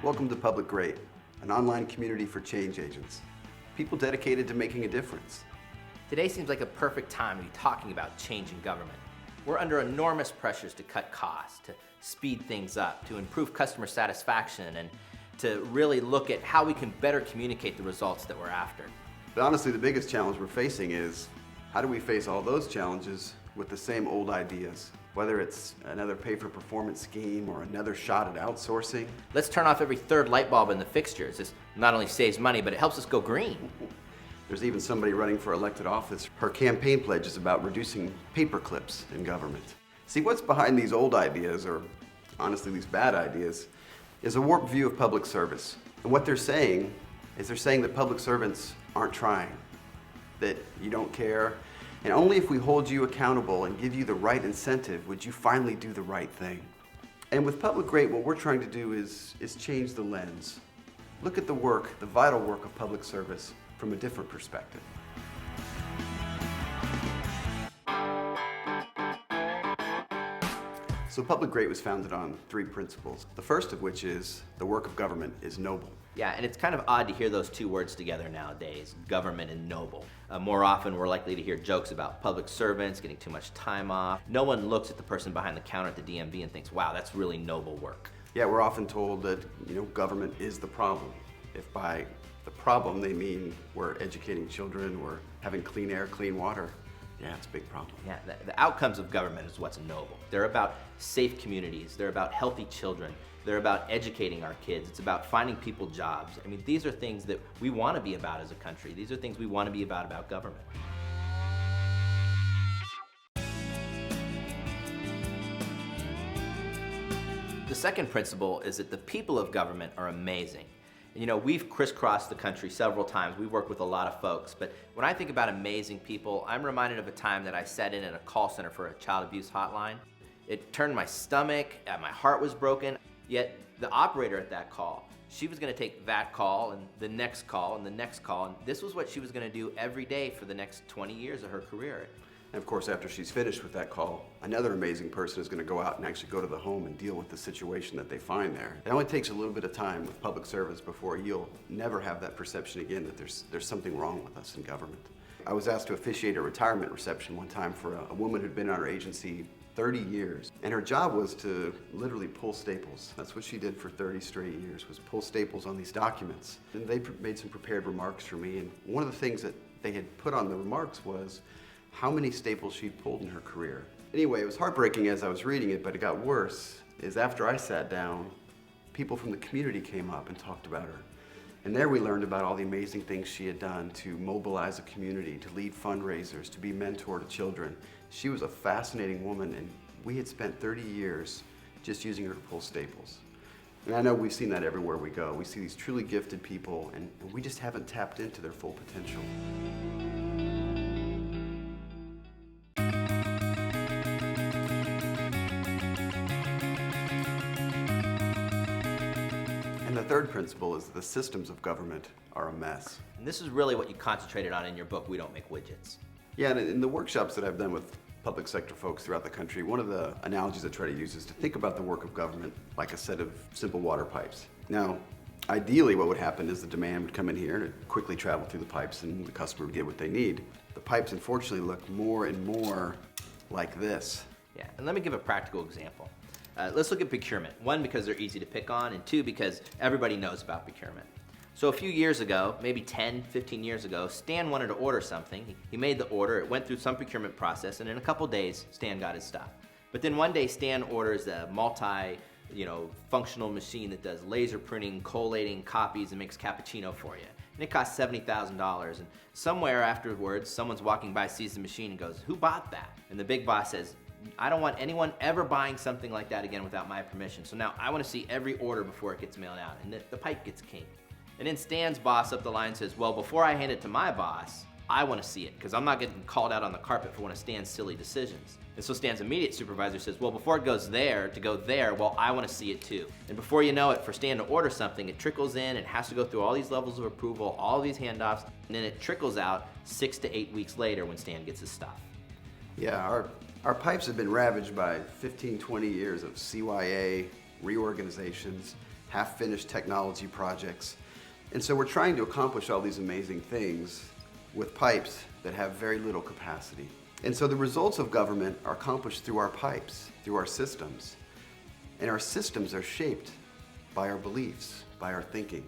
Welcome to Public Great, an online community for change agents. People dedicated to making a difference. Today seems like a perfect time to be talking about changing government. We're under enormous pressures to cut costs, to speed things up, to improve customer satisfaction, and to really look at how we can better communicate the results that we're after. But honestly, the biggest challenge we're facing is, how do we face all those challenges with the same old ideas? Whether it's another pay-for-performance scheme or another shot at outsourcing. Let's turn off every third light bulb in the fixtures. This not only saves money, but it helps us go green. There's even somebody running for elected office. Her campaign pledge is about reducing paper clips in government. See, what's behind these old ideas, or honestly these bad ideas, is a warped view of public service. And what they're saying is that public servants aren't trying, that you don't care, and only if we hold you accountable and give you the right incentive would you finally do the right thing. And with Public Great, what we're trying to do is change the lens. Look at the work, the vital work of public service from a different perspective. So Public Great was founded on 3 principles. The first of which is the work of government is noble. Yeah, and it's kind of odd to hear those two words together nowadays, government and noble. More often we're likely to hear jokes about public servants getting too much time off. No one looks at the person behind the counter at the DMV and thinks, wow, that's really noble work. Yeah, we're often told that, government is the problem. If by the problem they mean we're educating children, we're having clean air, clean water, yeah, it's a big problem. Yeah, the outcomes of government is what's noble. They're about safe communities, they're about healthy children, they're about educating our kids, it's about finding people jobs. I mean, these are things that we want to be about as a country. These are things we want to be about government. The second principle is that the people of government are amazing. We've crisscrossed the country several times. We've worked with a lot of folks, but when I think about amazing people, I'm reminded of a time that I sat in at a call center for a child abuse hotline. It turned my stomach, my heart was broken, yet the operator at that call, she was gonna take that call and the next call and the next call, and this was what she was gonna do every day for the next 20 years of her career. And of course, after she's finished with that call, another amazing person is going to go out and actually go to the home and deal with the situation that they find there. It only takes a little bit of time with public service before you'll never have that perception again that there's something wrong with us in government. I was asked to officiate a retirement reception one time for a woman who'd been on our agency 30 years. And her job was to literally pull staples. That's what she did for 30 straight years, was pull staples on these documents. And they made some prepared remarks for me. And one of the things that they had put on the remarks was how many staples she'd pulled in her career. Anyway, it was heartbreaking as I was reading it, but it got worse, is after I sat down, people from the community came up and talked about her. And there we learned about all the amazing things she had done to mobilize a community, to lead fundraisers, to be mentor to children. She was a fascinating woman, and we had spent 30 years just using her to pull staples. And I know we've seen that everywhere we go. We see these truly gifted people, and we just haven't tapped into their full potential. And the third principle is the systems of government are a mess. And this is really what you concentrated on in your book, We Don't Make Widgets. Yeah, and in the workshops that I've done with public sector folks throughout the country, one of the analogies I try to use is to think about the work of government like a set of simple water pipes. Now, ideally what would happen is the demand would come in here and it'd quickly travel through the pipes and the customer would get what they need. The pipes unfortunately look more and more like this. Yeah, and let me give a practical example. Let's look at procurement. 1, because they're easy to pick on, and 2, because everybody knows about procurement. So a few years ago, maybe 10, 15 years ago, Stan wanted to order something. He made the order, it went through some procurement process, and in a couple days, Stan got his stuff. But then one day, Stan orders a functional machine that does laser printing, collating, copies, and makes cappuccino for you. And it costs $70,000. And somewhere afterwards, someone's walking by, sees the machine, and goes, "Who bought that?" And the big boss says, "I don't want anyone ever buying something like that again without my permission. So now I want to see every order before it gets mailed out." And the pipe gets kinked. And then Stan's boss up the line says, "Well, before I hand it to my boss, I want to see it because I'm not getting called out on the carpet for one of Stan's silly decisions." And so Stan's immediate supervisor says, "Well, before it goes there, to go there, well, I want to see it too." And before you know it, for Stan to order something, it trickles in, it has to go through all these levels of approval, all these handoffs, and then it trickles out 6 to 8 weeks later when Stan gets his stuff. Yeah, our pipes have been ravaged by 15, 20 years of CYA, reorganizations, half-finished technology projects. And so we're trying to accomplish all these amazing things with pipes that have very little capacity. And so the results of government are accomplished through our pipes, through our systems. And our systems are shaped by our beliefs, by our thinking.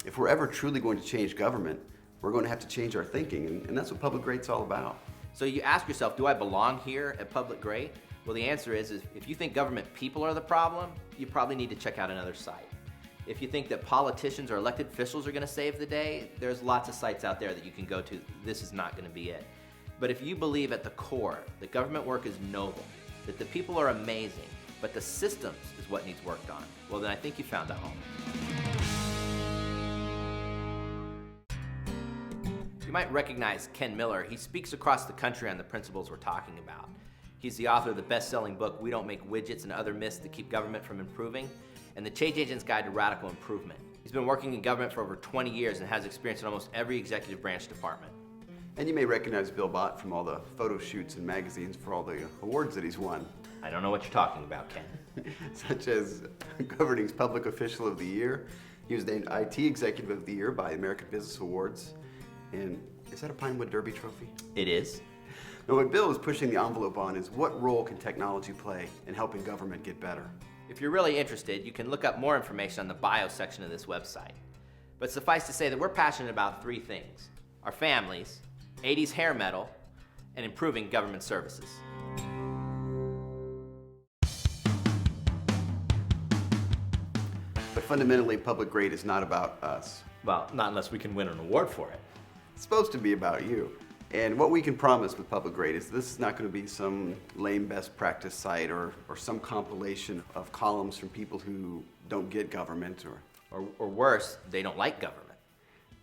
If we're ever truly going to change government, we're going to have to change our thinking, and that's what Public Grade's all about. So you ask yourself, do I belong here at Public Grade? Well, the answer is if you think government people are the problem, you probably need to check out another site. If you think that politicians or elected officials are going to save the day, there's lots of sites out there that you can go to. This is not going to be it. But if you believe at the core that government work is noble, that the people are amazing, but the systems is what needs worked on, well, then I think you found a home. You might recognize Ken Miller. He speaks across the country on the principles we're talking about. He's the author of the best-selling book, We Don't Make Widgets and Other Myths That Keep Government from Improving, and The Change Agent's Guide to Radical Improvement. He's been working in government for over 20 years and has experience in almost every executive branch department. And you may recognize Bill Bott from all the photo shoots and magazines for all the awards that he's won. I don't know what you're talking about, Ken. Such as Governing's Public Official of the Year. He was named IT Executive of the Year by American Business Awards. And is that a Pinewood Derby trophy? It is. Now, what Bill is pushing the envelope on is what role can technology play in helping government get better? If you're really interested, you can look up more information on the bio section of this website. But suffice to say that we're passionate about three things: our families, 80s hair metal, and improving government services. But fundamentally, Public Grade is not about us. Well, not unless we can win an award for it. It's supposed to be about you. And what we can promise with Public Grade is this is not going to be some lame best practice site or some compilation of columns from people who don't get government Or worse, they don't like government.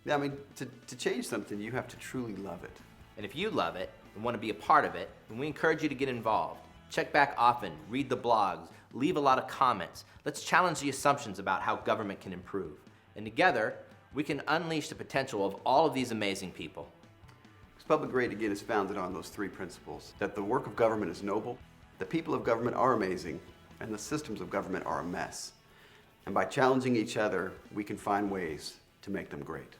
Yeah, I mean, to change something, you have to truly love it. And if you love it and want to be a part of it, then we encourage you to get involved. Check back often, read the blogs, leave a lot of comments. Let's challenge the assumptions about how government can improve. And together, we can unleash the potential of all of these amazing people. Because Public Grade, again, is founded on those three principles: that the work of government is noble, the people of government are amazing, and the systems of government are a mess. And by challenging each other, we can find ways to make them great.